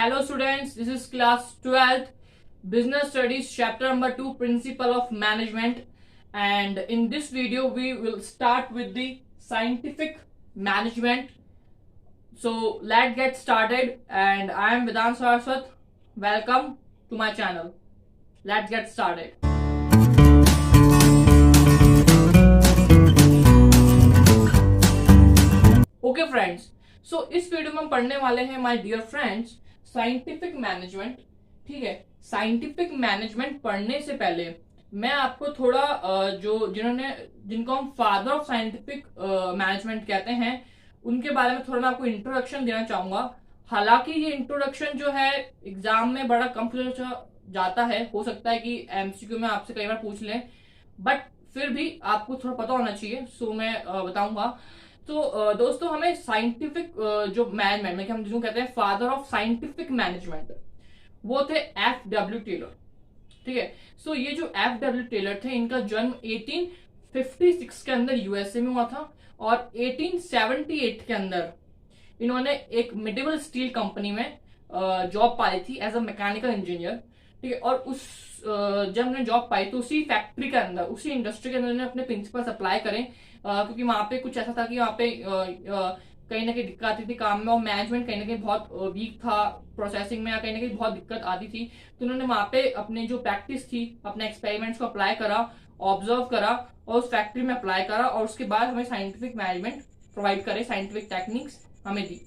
Hello students, this is class 12th Business Studies chapter number 2 Principle of Management, and in this video we will start with the scientific management. So let's get started, and I am Vedant Saraswat. Welcome to my channel. Let's get started. Okay friends, so इस video में हम पढ़ने वाले हैं my dear friends scientific management. ठीक है, scientific management पढ़ने से पहले मैं आपको थोड़ा जिनको हम फादर ऑफ साइंटिफिक मैनेजमेंट कहते हैं उनके बारे में थोड़ा मैं आपको इंट्रोडक्शन देना चाहूंगा। हालांकि ये इंट्रोडक्शन जो है एग्जाम में बड़ा कम जाता है, हो सकता है कि एमसीक्यू में आपसे कई बार पूछ लें, बट फिर भी आपको थोड़ा पता होना चाहिए, सो मैं बताऊंगा। तो दोस्तों, हमें साइंटिफिक जो मैनेजमेंट हम जिसको कहते हैं फादर ऑफ साइंटिफिक मैनेजमेंट, वो थे F.W. टेलर। ठीक है, सो ये जो F.W. टेलर थे, इनका जन्म 1856 के अंदर यूएसए में हुआ था और 1878 के अंदर इन्होंने एक मिडेवल स्टील कंपनी में जॉब पाई थी एज अ मैकेनिकल इंजीनियर। ठीक है, और उस जब उन्होंने जॉब पाई तो उसी फैक्ट्री के अंदर, उसी इंडस्ट्री के अंदर उन्होंने अपने प्रिंसिपल अप्लाई करें, क्योंकि वहां पे कुछ ऐसा था कि वहां पे कहीं ना कहीं दिक्कत आती थी काम में, और मैनेजमेंट कहीं ना कहीं बहुत वीक था प्रोसेसिंग में, या कहीं ना कहीं बहुत दिक्कत आती थी। तो उन्होंने वहां पे अपने जो प्रैक्टिस थी, अपने एक्सपेरिमेंट्स को अप्लाई करा, ऑब्जर्व करा और उस फैक्ट्री में अप्लाई करा, और उसके बाद हमें साइंटिफिक मैनेजमेंट प्रोवाइड करे, साइंटिफिक टेक्निक्स हमें दी।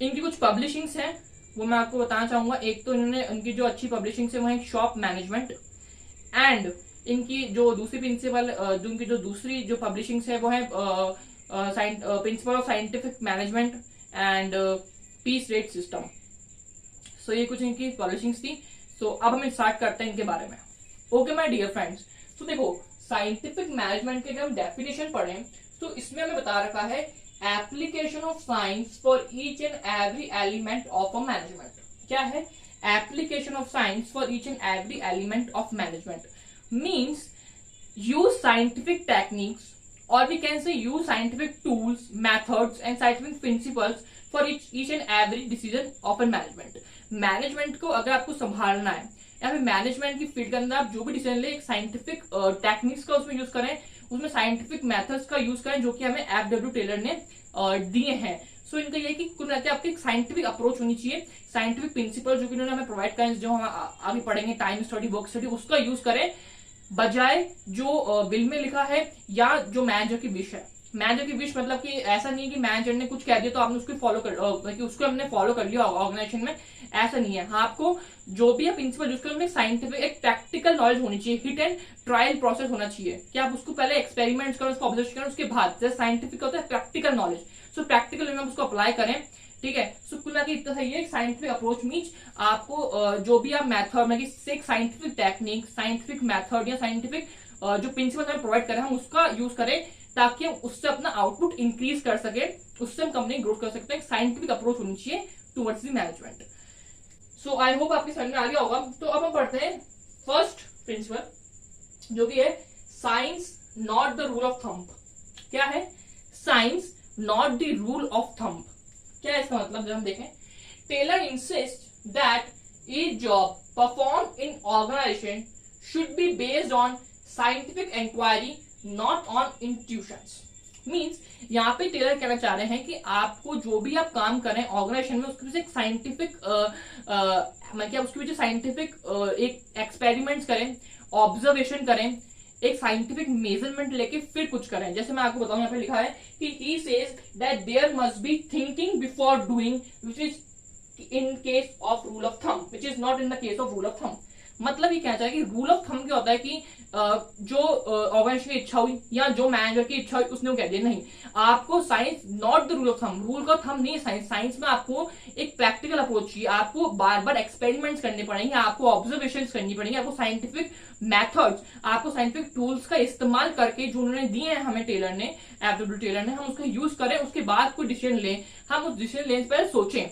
इनकी कुछ पब्लिशिंग्स हैं, वो मैं आपको बताना चाहूंगा। एक तो इन्होंने उनकी जो अच्छी पब्लिशिंग्स है वो है शॉप मैनेजमेंट, एंड इनकी जो दूसरी प्रिंसिपल उनकी जो दूसरी जो पब्लिशिंग्स है वो है principle of scientific management and piece rate system. So ये कुछ इनकी पब्लिशिंग्स थी। सो अब हम स्टार्ट करते हैं इनके बारे में। ओके माय डियर फ्रेंड्स, तो देखो साइंटिफिक मैनेजमेंट के अगर हम डेफिनेशन पढ़ें तो इसमें हमें बता रखा है application of science for each and every element of a management. क्या है? Application of science for each and every element of management means use scientific techniques, or we can say use scientific tools, methods and scientific principles for each and every decision of a management। Management को अगर आपको संभालना है या फिर management की field के अंदर आप जो भी डिसीजन ले, एक साइंटिफिक टेक्निक्स का उसमें यूज करें, उसमें साइंटिफिक मेथड्स का यूज करें, जो कि हमें F.W. टेलर ने दिए हैं। सो इनका ये कि कुल मिलाकर आपकी एक साइंटिफिक अप्रोच होनी चाहिए, साइंटिफिक प्रिंसिपल जो कि इन्होंने हमें प्रोवाइड करें, जो हम आगे पढ़ेंगे टाइम स्टडी, वर्क स्टडी, उसका यूज करें, बजाय जो बिल में लिखा है या जो मैनेजर की विश है। मैनेजर की विश मतलब कि ऐसा नहीं है कि मैनेजर ने कुछ कह दिया तो आपने उसको फॉलो कर उसको हमने फॉलो कर लिया ऑर्गेनाइजेशन में, ऐसा नहीं है। हाँ, आपको जो भी है प्रिंसिपल यूज करें, साइंटिफिक एक प्रैक्टिकल नॉलेज होनी चाहिए, हिट एंड ट्रायल प्रोसेस होना चाहिए कि आप उसको पहले एक्सपेरिमेंट करें, उसको ऑब्जर्व करें, उसके बाद जैसे साइंटिफिक होता है प्रैक्टिकल नॉलेज, सो प्रैक्टिकल में हम उसको अप्लाई करें। ठीक है, सो कुल मिलाकर इतना सही है। साइंटिफिक अप्रोच मीन्स आपको जो भी आप मेथड में एक साइंटिफिक टेक्निक, साइंटिफिक मेथड या साइंटिफिक जो प्रिंसिपल हमें प्रोवाइड करें, हम उसका यूज करें ताकि हम उससे अपना आउटपुट इंक्रीज कर सके, उससे हम कंपनी ग्रोथ कर सकते हैं। साइंटिफिक अप्रोच होनी चाहिए towards the management. So I hope आपकी समझ में आ गया होगा। तो अब हम पढ़ते हैं फर्स्ट प्रिंसिपल, जो कि है science not the rule of thumb. क्या है? Science not the rule of thumb. क्या है इसका मतलब? जब हम देखें, Taylor insist that each job perform in organization should be based on scientific inquiry, not on intuitions. Means यहाँ पे टेलर कहना चाह रहे हैं कि आपको जो भी आप काम करें ऑर्गेनाइजेशन में, उसके पीछे एक साइंटिफिक मतलब उसके पीछे साइंटिफिक एक एक्सपेरिमेंट्स करें, ऑब्जर्वेशन करें, एक साइंटिफिक मेजरमेंट लेके फिर कुछ करें। जैसे मैं आपको बताऊं, यहाँ पे लिखा है कि he says that there must be thinking before doing, which is in case of rule of thumb, which is not in the case of rule of thumb। मतलब ये कहना चाहिए कि रूल ऑफ थंब क्या होता है कि जो ऑर्गेनाइजेशन की इच्छा हुई या जो मैनेजर की इच्छा हुई उसने वो कह दिया। नहीं, आपको science not the rule of thumb, rule का थंब नहीं है साइंस में आपको एक प्रैक्टिकल अप्रोच चाहिए, आपको बार बार एक्सपेरिमेंट्स करने पड़ेंगे, आपको ऑब्जर्वेशन करनी पड़ेंगी, आपको साइंटिफिक मेथड्स, आपको साइंटिफिक टूल्स का इस्तेमाल करके जो उन्होंने दिए हैं हमें टेलर ने, F.W. टेलर ने, हम उसका यूज करें, उसके बाद कोई डिसीजन लें, हम उस डिसीजन लेने पर सोचें।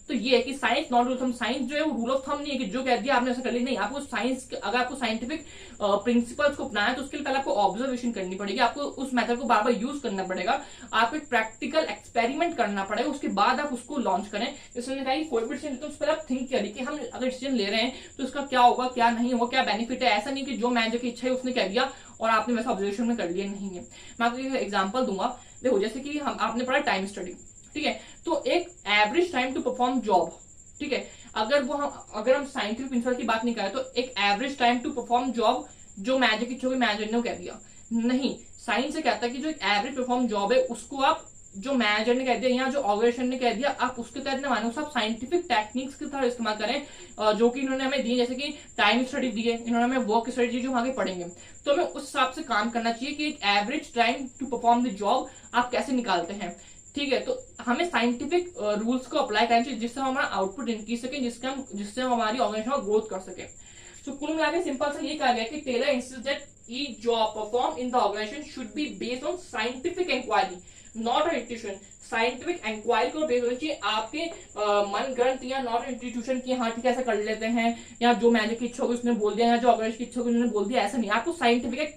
तो ये है कि science not rule of thumb. Science जो है वो रूल ऑफ थंब नहीं है कि जो कह दिया आपने ऐसा कर लिया, नहीं। आपको साइंस, अगर आपको साइंटिफिक प्रिंसिपल्स को अपनाना है तो उसके लिए पहले आपको ऑब्जर्वेशन करनी पड़ेगी, आपको उस मेथड को बार बार यूज करना पड़ेगा, आपको एक प्रैक्टिकल एक्सपेरिमेंट करना पड़ेगा, उसके बाद आप उसको लॉन्च करें। जैसे मैंने कहा कि कोई भी डिसीजन तो उस पर आप थिंक करिए कि हम अगर डिसीजन ले रहे हैं तो उसका क्या होगा, क्या नहीं होगा, क्या बेनिफिट है। ऐसा नहीं कि जो मैनेजर की इच्छा है उसने कह दिया और आपने वैसा ऑब्जर्वेशन में कर लिया, नहीं है। मैं आपको एक एग्जांपल दूंगा। देखो जैसे कि हम आपने पढ़ा टाइम स्टडी, ठीक है, तो एक average time to perform job, ठीक है, अगर हम साइंटिफिक प्रिंसिपल की बात नहीं करें तो एक average time to perform job जो मैनेजर की इच्छा, मैनेजर ने कह दिया, नहीं। साइंस से कहता है कि जो एक एवरेज परफॉर्म जॉब है उसको आप, जो मैनेजर ने कह दिया या जो ऑर्गेनाइजेशन ने कह दिया, आप उसके तहत न मानो, आप साइंटिफिक टेक्निक्स के तरह इस्तेमाल करें जो कि इन्होंने हमें दी, जैसे कि टाइम स्टडी दी है इन्होंने हमें, वर्क स्टडी दी जो आगे पढ़ेंगे। तो हमें उस हिसाब से काम करना चाहिए कि एक average time to perform the job आप कैसे निकालते हैं, ठीक है। तो हमें साइंटिफिक रूल्स को अप्लाई करना चाहिए जिससे हमारा आउटपुट इंक्रीज सके, जिससे हम हमारी ऑर्गेनाइजेशन ग्रोथ कर सके। तो कुल मिला के सिंपल सा ये कहा गया कि Taylor insist that each job performed in the organization should be based on scientific inquiry, not on intuition। Scientific inquiry को बेस होनी चाहिए, आपके मन ग्रंथ या नॉट इंस्टीट्यूशन की, हाँ ठीक है ऐसा कर लेते हैं, या जो मैनेजर की इच्छा होगी उसने बोल दिया, या जो ऑर्गेनाइजेशन की इच्छा होगी उन्होंने बोल दिया, ऐसा नहीं। आपको साइंटिफिक एक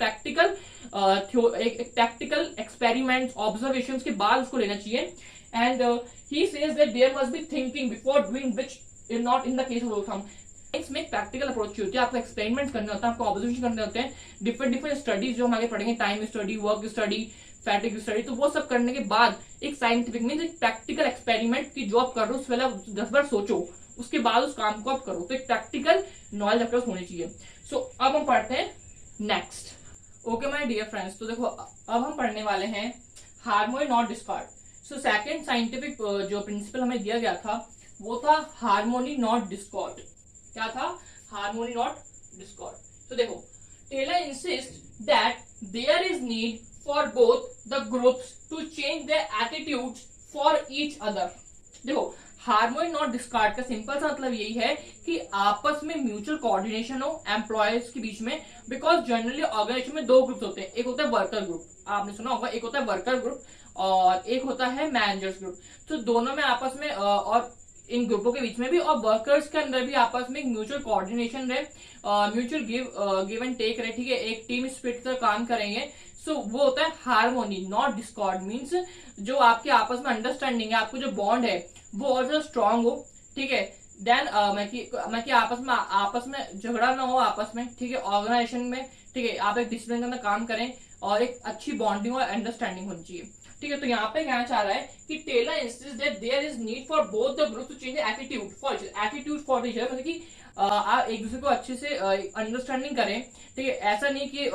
प्रैक्टिकल एक्सपेरिमेंट ऑब्जर्वेशन के बाद उसको लेना चाहिए। And he says that there must be thinking before doing which is not in the case of thumb. इसमें प्रैक्टिकल अप्रोच होती है, आपको एक्सपेरिमेंट करने होता है, आपको ऑब्जर्वेशन करने होते हैं, डिफरेंट स्टडीज जो हम आगे पढ़ेंगे, time study, work study, fatigue study, तो वो सब करने के बाद एक साइंटिफिक मीन एक प्रैक्टिकल एक्सपेरिमेंट की जो आप कर रहे हो उससे पहले 10 बार सोचो, उसके बाद उस काम को आप करो। तो एक प्रैक्टिकल नॉलेज आपके पास होनी चाहिए। सो अब हम पढ़ते हैं next. Okay my dear friends, तो देखो अब हम पढ़ने वाले हैं harmony not discord. So second scientific जो प्रिंसिपल हमें दिया गया था वो था हार्मोनी नॉट डिस्कॉर्ड। क्या था? Harmony not discord. तो देखो Taylor insist that there is need for both the groups to change their attitudes for each other. देखो हार्मोनी नॉट डिस्कॉर्ड का सिंपल सा मतलब यही है कि आपस में म्यूचुअल कोऑर्डिनेशन हो एम्प्लॉयज के बीच में, बिकॉज जनरली ऑर्गेनाइजेशन में दो ग्रुप्स होते हैं, एक होता है वर्कर ग्रुप, आपने सुना होगा, एक होता है वर्कर ग्रुप और एक होता है मैनेजर्स ग्रुप। तो दोनों में आपस में और इन ग्रुपों के बीच में भी और वर्कर्स के अंदर भी आपस में म्यूचुअल कोऑर्डिनेशन रहे, म्यूचुअल गिव एंड टेक रहे, ठीक है, एक टीम स्पिरिट का काम करेंगे। सो वो होता है हार्मोनी नॉट डिस्कॉर्ड। मीन्स जो आपके आपस में अंडरस्टैंडिंग है, आपको जो बॉन्ड है वो और ज्यादा स्ट्रांग हो, ठीक है। देन मैं कि आपस में झगड़ा ना हो आपस में, ठीक है, ऑर्गेनाइजेशन में, ठीक है, आप एक डिसिप्लिन के अंदर काम करें और एक अच्छी बॉन्डिंग और अंडरस्टैंडिंग होनी चाहिए, ठीक है। तो यहाँ पे कहना चाह रहा है कि Taylor insist that there is need for both the group to change attitude for each other, मतलब कि आप एक दूसरे को अच्छे से अंडरस्टैंडिंग करें, ठीक है। ऐसा नहीं कि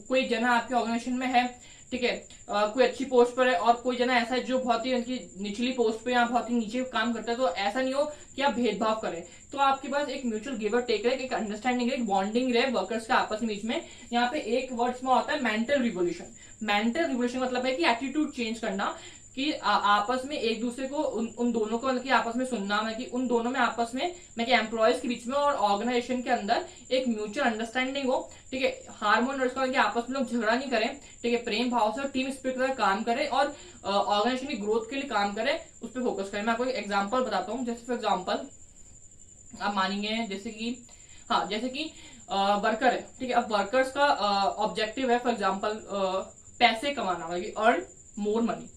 कोई जना आपके ऑर्गेनाइजेशन में है, ठीक है, कोई अच्छी पोस्ट पर है और कोई जना ऐसा है जो बहुत ही उनकी निचली पोस्ट पे या बहुत ही नीचे काम करता है, तो ऐसा नहीं हो कि आप भेदभाव करें। तो आपके पास एक म्यूचुअल गिव और टेक रहे, एक अंडरस्टैंडिंग रहे, एक बॉन्डिंग रहे वर्कर्स के आपस में बीच में। यहाँ पे एक वर्ड में होता है मेंटल रिवोल्यूशन। मेंटल रिवोल्यूशन मतलब है कि एटीट्यूड चेंज करना, कि आपस में एक दूसरे को उन दोनों को मतलब कि आपस में सुनना, मैं कि उन दोनों में आपस में मैं कि एम्प्लॉयज के बीच में और ऑर्गेनाइजेशन के अंदर एक म्यूचुअल अंडरस्टैंडिंग हो, ठीक है। हार्मोनी आपस में लोग झगड़ा नहीं करें, ठीक है, प्रेम भाव से टीम स्पिरिट का काम करें और ऑर्गेनाइजेशन की ग्रोथ के लिए काम करें, उस पर फोकस करें। मैं आपको एक एग्जाम्पल बताता हूँ। जैसे फॉर एग्जाम्पल आप मानेंगे जैसे कि वर्कर है, ठीक है। अब वर्कर्स का ऑब्जेक्टिव है फॉर एग्जाम्पल पैसे कमाना, मतलब अर्न मोर मनी,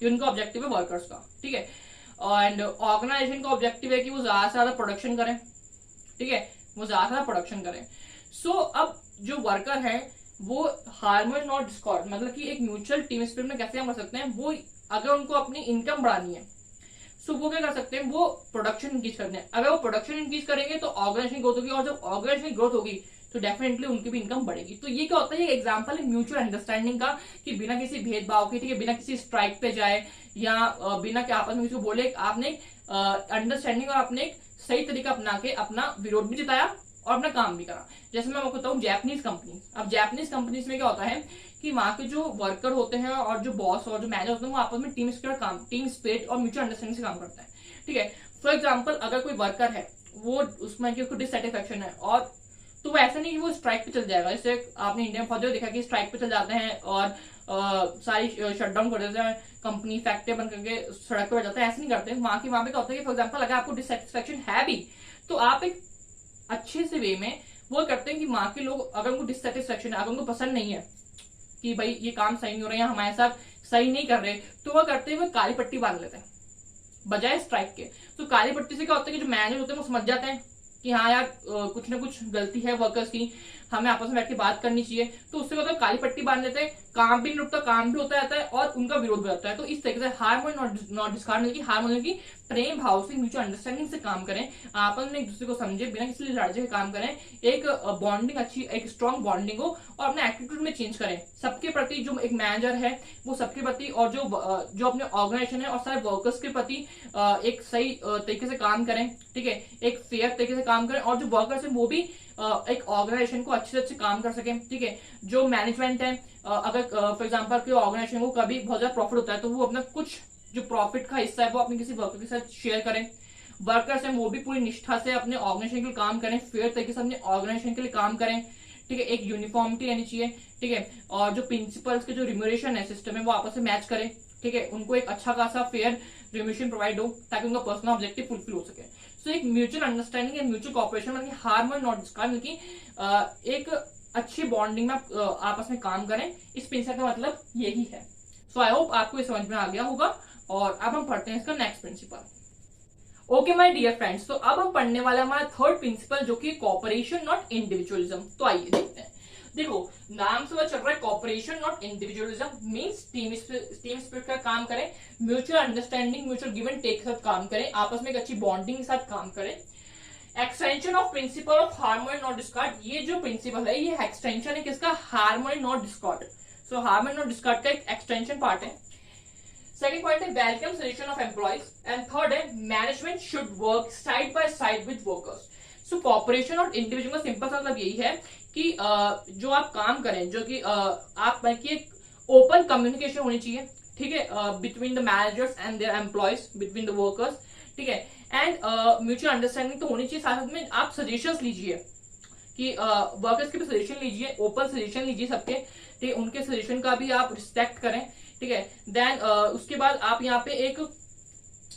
ये उनका ऑब्जेक्टिव है वर्कर्स का, ठीक है। एंड ऑर्गेनाइजेशन का ऑब्जेक्टिव है कि वो ज्यादा से ज्यादा प्रोडक्शन करें, ठीक है, वो ज्यादा से ज्यादा प्रोडक्शन करें। सो अब जो वर्कर है वो हार्मोनी नॉट डिस्कॉर्ड, मतलब कि एक म्यूचुअल टीम स्पिरिट में कैसे काम कर सकते हैं, वो अगर उनको अपनी इनकम बढ़ानी है सो वो क्या कर सकते हैं, वो प्रोडक्शन इंक्रीज करते हैं। अगर वो प्रोडक्शन इंक्रीज करेंगे तो ऑर्गेनाइजेशन ग्रोथ होगी, और जब ऑर्गेनाइजेशन ग्रोथ होगी तो डेफिनेटली उनकी भी इनकम बढ़ेगी। तो ये क्या होता है, ये एग्जांपल है म्यूचुअल अंडरस्टैंडिंग का, कि बिना किसी भेदभाव के, ठीक है, बिना किसी स्ट्राइक पे जाए या बिना के आपस में किसी को बोले, आपने अंडरस्टैंडिंग और आपने एक सही तरीका अपना के अपना विरोध भी जताया और अपना काम भी करा। जैसे मैं आपको बताऊं जैपनीज कंपनी, अब जैपनीज कंपनीज में क्या होता है कि वहां के जो वर्कर होते हैं और जो बॉस और जो मैनेजर होते हैं वो आपस में टीम स्पिरिट और म्यूचुअल अंडरस्टैंडिंग से काम करता है, ठीक है। फॉर एग्जाम्पल अगर कोई वर्कर है वो उसमें उसको डिससेटिस्फेक्शन है और तो वो ऐसा नहीं कि वो स्ट्राइक पे चल जाएगा। जैसे आपने इंडिया में बहुत जगह देखा कि स्ट्राइक पे चल जाते हैं और सारी शटडाउन कर देते हैं, कंपनी फैक्ट्री बंद करके सड़क पे बैठ जाते हैं। ऐसा नहीं करते। वहां पे क्या होता है कि फॉर एग्जाम्पल अगर आपको डिससेटिस्फेक्शन है भी, तो आप एक अच्छे से वे में वो करते हैं कि वहां के लोग अगर उनको डिससेटिस्फेक्शन है, अगर उनको पसंद नहीं है कि भाई ये काम सही नहीं हो रहा है, हमारे साथ सही नहीं कर रहे, तो वो करते हुए काली पट्टी बांध लेते हैं बजाय स्ट्राइक के। तो काली पट्टी से क्या होता है कि जो मैनेजर होते हैं वो समझ जाते हैं कि हाँ यार कुछ ना कुछ गलती है वर्कर्स की, हमें आपस में बैठ के बात करनी चाहिए। तो उससे क्या होता है, काली पट्टी बांध लेते हैं, काम भी नहीं रुकता, काम भी होता रहता है और उनका विरोध भी रहता है। तो इस तरीके से हार्मोनी नॉट डिस्कार्ड, मतलब कि हार्मोनी की प्रेम भाव से, म्यूचुअल अंडरस्टैंडिंग से काम करें, आपस में एक दूसरे को समझे, बिना किसी लड़ाई के काम करें, एक बॉन्डिंग अच्छी, एक स्ट्रॉन्ग बॉन्डिंग हो और अपने एटीट्यूड में चेंज करें सबके प्रति। जो एक मैनेजर है वो सबके प्रति, और जो अपने ऑर्गेनाइजेशन है और सारे वर्कर्स के प्रति एक सही तरीके से काम करें, ठीक है, एक फेयर तरीके से काम करें, और जो वर्कर्स है वो भी एक ऑर्गेनाइजेशन को अच्छे से अच्छे काम कर सके, ठीक है। जो मैनेजमेंट है, अगर फॉर एग्जांपल कोई ऑर्गेनाइजेशन को कभी बहुत ज्यादा प्रॉफिट होता है, तो वो अपना कुछ जो प्रॉफिट का हिस्सा है वो अपने किसी वर्कर के साथ शेयर करें। वर्कर्स हैं वो भी पूरी निष्ठा से अपने ऑर्गेनाइजेशन के लिए काम करें, फेयर तरीके से अपने ऑर्गेनाइजेशन के लिए काम करें, ठीक है। एक यूनिफॉर्मिटी रहनी चाहिए, ठीक है। और जो प्रिंसिपल्स के जो रिम्यूनरेशन है सिस्टम है वो आपस में मैच करें, ठीक है। उनको एक अच्छा खासा फेयर रिम्यूनरेशन प्रोवाइड हो ताकि उनका पर्सनल ऑब्जेक्टिव फुलफिल हो सके। सो एक म्यूचुअल अंडरस्टैंडिंग या म्यूचुअल कॉपरेशन, मतलब हार्मोनी नॉट डिस्कॉर्ड, मतलब कि एक अच्छी बॉन्डिंग में आपस में काम करें। इस प्रिंसिपल का मतलब यही है। सो आई होप आपको ये समझ में आ गया होगा। और अब हम पढ़ते हैं इसका next principle. Okay my dear friends, तो अब हम पढ़ने वाला हमारा थर्ड प्रिंसिपल जो कि कॉपरेशन नॉट इंडिविजुअलिज्म। तो आइए देखते हैं। देखो नाम से वो चल रहा है cooperation not individualism, means team spirit का काम करें, mutual understanding, mutual give and take के साथ काम करें, आपस में एक अच्छी बॉन्डिंग के साथ काम करें। Extension of principle of harmony not discord, ये जो प्रिंसिपल है ये एक्सटेंशन है किसका, harmony not discord. So harmony not discord का एक एक्सटेंशन पार्ट है। सेकंड पॉइंट है welcome suggestion of employees, and third है management should work side by side with workers. So cooperation और इंडिविजुअल का सिंपल सा मतलब यही है कि जो आप काम करें, जो कि आप एक ओपन कम्युनिकेशन होनी चाहिए, ठीक है, between the managers and their employees, between the workers, ठीक है। एंड म्यूचुअल अंडरस्टैंडिंग तो होनी चाहिए, साथ में आप सजेशंस लीजिए कि वर्कर्स के भी सजेशन लीजिए, ओपन सजेशन लीजिए सबके, ठीक है, उनके सजेशन का भी आप रिस्पेक्ट करें, ठीक है। देन उसके बाद आप यहाँ पे एक,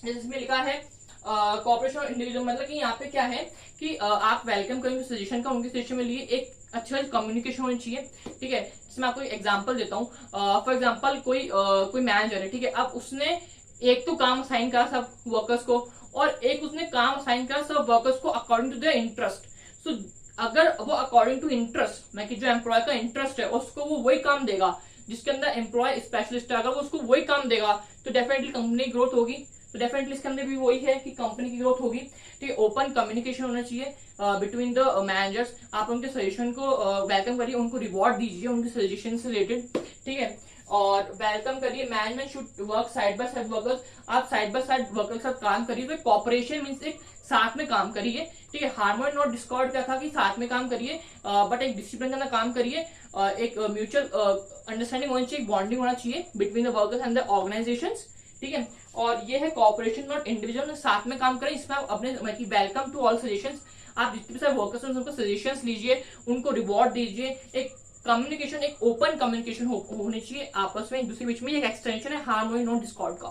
जिसमें लिखा है कॉपरेशन और इंडिविजुअल, मतलब कि यहाँ पे क्या है कि आप वेलकम करेंगे सजेशन का, उनके सजेशन में लिए एक अच्छा कम्युनिकेशन होनी चाहिए, ठीक है। इसमें आपको एक एग्जांपल देता हूँ। फॉर एग्जांपल कोई मैनेजर है, ठीक है, अब उसने एक तो काम असाइन करा सब वर्कर्स को, और एक उसने काम असाइन करा सब वर्कर्स को अकॉर्डिंग टू देयर इंटरेस्ट। सो अगर वो अकॉर्डिंग टू इंटरेस्ट, मैं कि जो एम्प्लॉय का इंटरेस्ट है उसको वो वही काम देगा जिसके अंदर एम्प्लॉय स्पेशलिस्ट है, अगर वो उसको वही काम देगा तो डेफिनेटली कंपनी ग्रोथ होगी। तो डेफिनेटली इसके अंदर भी वही है कि कंपनी की ग्रोथ होगी, ठीक है। ओपन कम्युनिकेशन होना चाहिए बिटवीन द मैनेजर्स, आप उनके सजेशन को वेलकम करिए, उनको रिवॉर्ड दीजिए उनके सजेशन से रिलेटेड, ठीक है, और वेलकम करिए। Management should work side by side workers, आप साइड बाय साइड वर्कर के साथ काम करिए। तो कॉपरेशन मीन्स एक साथ में काम करिए, ठीक है। हार्मोनी नॉट डिस्कॉर्ड क्या था कि साथ में काम करिए, बट एक डिसिप्लिन के अंदर काम करिए, एक म्यूचुअल अंडरस्टैंडिंग होनी चाहिए, बॉन्डिंग होना चाहिए between the workers and the organisations, ठीक है। और ये है कॉपरेशन नॉट इंडिविजुअल, साथ में काम करें। इसमें आप अपने वेलकम टू ऑल सजेशंस, आप जितने भी सारे वर्कर्स हैं उनको सजेशंस लीजिए, उनको रिवॉर्ड दीजिए। एक कम्युनिकेशन, एक ओपन कम्युनिकेशन होनी चाहिए आपस में एक दूसरे बीच में, एक एक्सटेंशन है हार्मोनी नॉट डिस्कॉर्ड का।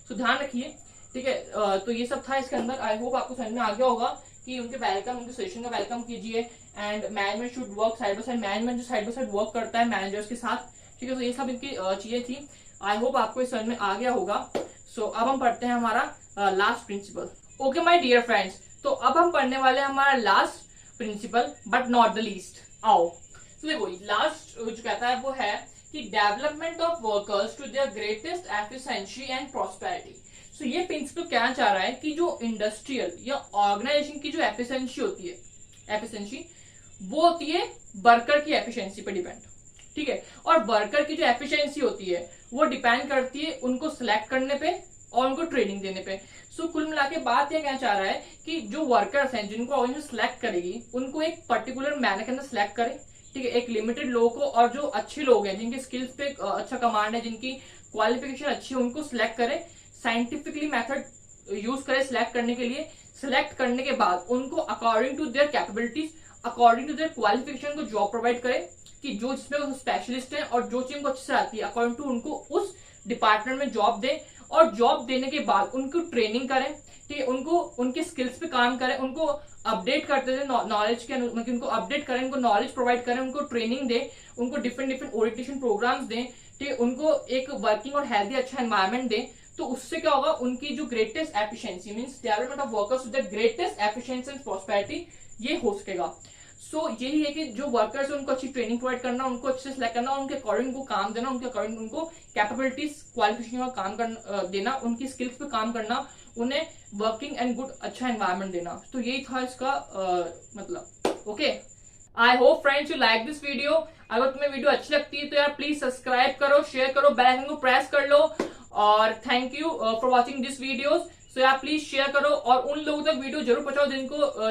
सो ध्यान रखिए, ठीक है। तो ये सब था इसके अंदर। आई होप आपको समझ में आ गया होगा कि उनके वेलकम, उनके सजेशन का वेलकम कीजिए, and management should work side by side, management जो साइड बाय साइड वर्क करता है मैनेजर्स के साथ, ठीक है। तो ये सब इनकी चीजें थी। आई होप आपको ये समझ में आ गया होगा। सो अब हम पढ़ते हैं हमारा last principle. Okay my dear friends, तो अब हम पढ़ने वाले हैं हमारा last principle but not the least. आओ तो देखो लास्ट जो कहता है वो है कि development of workers to their greatest efficiency and prosperity. So ये प्रिंसिपल क्या चाह रहा है कि जो इंडस्ट्रियल या ऑर्गेनाइजेशन की जो एफिशिएंसी होती है, एफिशिएंसी वो होती है वर्कर की एफिशिएंसी पे डिपेंड, ठीक है। और वर्कर की जो एफिशिएंसी होती है वो डिपेंड करती है उनको सिलेक्ट करने पे और उनको ट्रेनिंग देने पे। सो कुल मिला के बात यह कहना चाह रहा है कि जो वर्कर्स हैं जिनको ऑर्गेनाइजेशन सिलेक्ट करेगी उनको एक पर्टिकुलर मैनर के अंदर सिलेक्ट करे, ठीक है, एक लिमिटेड लोग को, और जो अच्छे लोग हैं जिनके स्किल्स पे अच्छा कमांड है, जिनकी क्वालिफिकेशन अच्छी है, उनको सिलेक्ट करे, साइंटिफिकली मेथड यूज करे सिलेक्ट करने के लिए। सिलेक्ट करने के बाद उनको according to their capabilities according to their qualification को जॉब प्रोवाइड करे, कि जो जिसमें वो स्पेशलिस्ट है और जो चीज उनको अच्छे से आती है अकॉर्डिंग टू उनको उस डिपार्टमेंट में जॉब दे, और जॉब देने के बाद उनको ट्रेनिंग करें, ठीक है, उनको उनके स्किल्स पे काम करें, उनको अपडेट करते थे नॉलेज के मतलब उनको अपडेट करें, उनको नॉलेज प्रोवाइड करें, उनको ट्रेनिंग दे, उनको डिफरेंट डिफरेंट ओरिएंटेशन प्रोग्राम्स दें, ठीक है, उनको एक वर्किंग और हेल्दी अच्छा एनवायरमेंट दें। तो उससे क्या होगा, उनकी जो greatest efficiency means development of workers with the greatest efficiency and prosperity, ये हो सकेगा। सो यही है कि जो वर्कर्स है उनको अच्छी ट्रेनिंग प्रोवाइड करना, उनको अच्छे से सिलेक्ट करना, उनके अकॉर्डिंग उनको काम देना, उनके अकॉर्डिंग उनको कैपेबिलिटीज क्वालिफिकेशन का काम करना देना, उनकी स्किल्स पे काम करना, उन्हें वर्किंग एंड गुड अच्छा एनवायरमेंट देना। तो यही था इसका मतलब। Okay, I hope friends you like this video. अगर तुम्हें वीडियो अच्छी लगती है तो यार प्लीज सब्सक्राइब करो, शेयर करो, बेल आइकन को प्रेस कर लो, और thank you for watching this videos. So यार प्लीज शेयर करो और उन लोगों तक वीडियो जरूर पहुंचाओ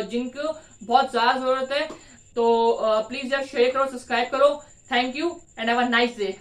जिनको बहुत ज्यादा जरूरत है। तो प्लीज यार शेयर करो, सब्सक्राइब करो। Thank you and have a nice day.